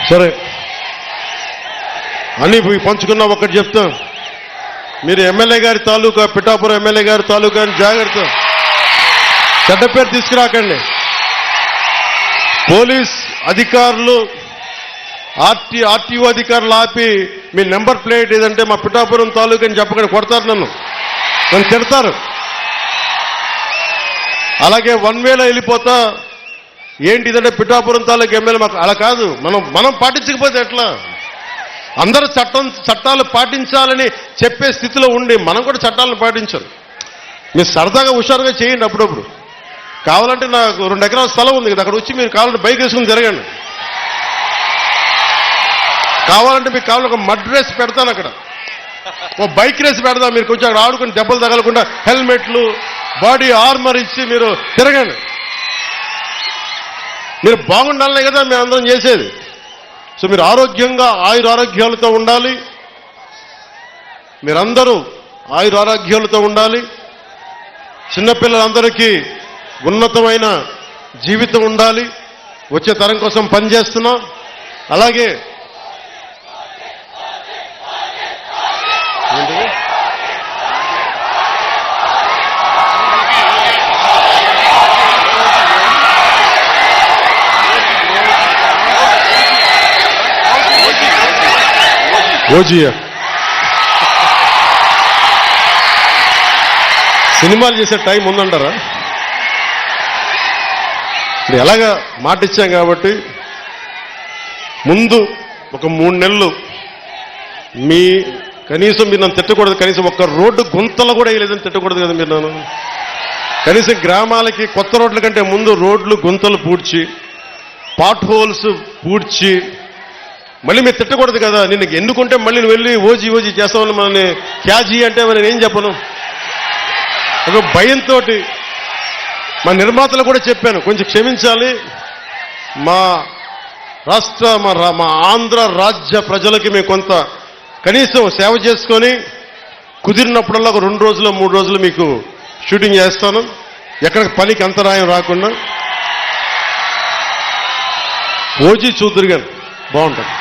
సరే అని పంచుకున్నా ఒకటి చెప్తాం, మీరు ఎమ్మెల్యే గారి తాలూకా, పిఠాపురం ఎమ్మెల్యే గారి తాలూకా అని జాగ్రత్త, చెడ్డ పేరు తీసుకురాకండి. పోలీస్ అధికారులు, ఆర్టీఓ అధికారులు ఆపి మీ నెంబర్ ప్లేట్ ఏదంటే మా పిఠాపురం తాలూకా అని చెప్పకుండా కొడతారు, నన్ను తిడతారు. అలాగే వన్ వేలో వెళ్ళిపోతా ఏంటి ఇదంటే పిఠాపురం తాలూకా ఎమ్మెల్యే మాకు అలా కాదు. మనం పాటించకపోతే ఎట్లా? అందరూ చట్టాలు పాటించాలని చెప్పే స్థితిలో ఉండి మనం కూడా చట్టాలను పాటించాలి. మీరు సరదాగా హుషారుగా చేయండి. అప్పుడప్పుడు కావాలంటే నాకు 2 ఎకరాల స్థలం ఉంది కదా, అక్కడ వచ్చి మీరు కావాలంటే బైక్ వేసుకుని తిరగండి. కావాలంటే మీకు కావాలంటే ఒక మడ్ రేస్ పెడతాను, అక్కడ ఓ బైక్ రేస్ పెడతాం. మీరు కొంచెం అక్కడ ఆడుకుని దెబ్బలు తగలకుండా హెల్మెట్లు, బాడీ ఆర్మర్ ఇచ్చి మీరు తిరగండి. మీరు బాగుండాలనే కదా మేము అందరం చేసేది. సో మీరు ఆరోగ్యంగా ఆయురారోగ్యాలతో ఉండాలి, మీరందరూ ఆయురారోగ్యాలతో ఉండాలి. చిన్నపిల్లలందరికీ ఉన్నతమైన జీవితం ఉండాలి. వచ్చే తరం కోసం పనిచేస్తున్నాం. అలాగే ఓజీయా సినిమాలు చేసే టైం ఉందంటారా? ఇప్పుడు ఎలాగా మాట ఇచ్చాం కాబట్టి ముందు ఒక 3 నెలలు మీ కనీసం మీరు నన్ను తిట్టకూడదు. కనీసం ఒక్క రోడ్డు గుంతలు కూడా వేయలేదని తిట్టకూడదు కదా మీరు నన్ను. కనీసం గ్రామాలకి కొత్త రోడ్ల కంటే ముందు రోడ్లు గుంతలు పూడ్చి, పాట్ హోల్స్ పూడ్చి మళ్ళీ మీరు తిట్టకూడదు కదా. నిన్ను ఎందుకుంటే మళ్ళీ నువ్వు వెళ్ళి ఓజీ చేస్తామని మనల్ని క్యాజీ అంటే మరి నేనేం చెప్పను. ఒక భయంతో మా నిర్మాతలు కూడా చెప్పాను, కొంచెం క్షమించాలి. మా రాష్ట్ర మా ఆంధ్ర రాజ్య ప్రజలకి మేము కొంత కనీసం సేవ చేసుకొని కుదిరినప్పుడల్లా ఒక 2 రోజులు 3 రోజులు మీకు షూటింగ్ చేస్తాను, ఎక్కడ పనికి అంతరాయం రాకుండా. ఓజీ చూద్దురు గారు బాగుంటుంది.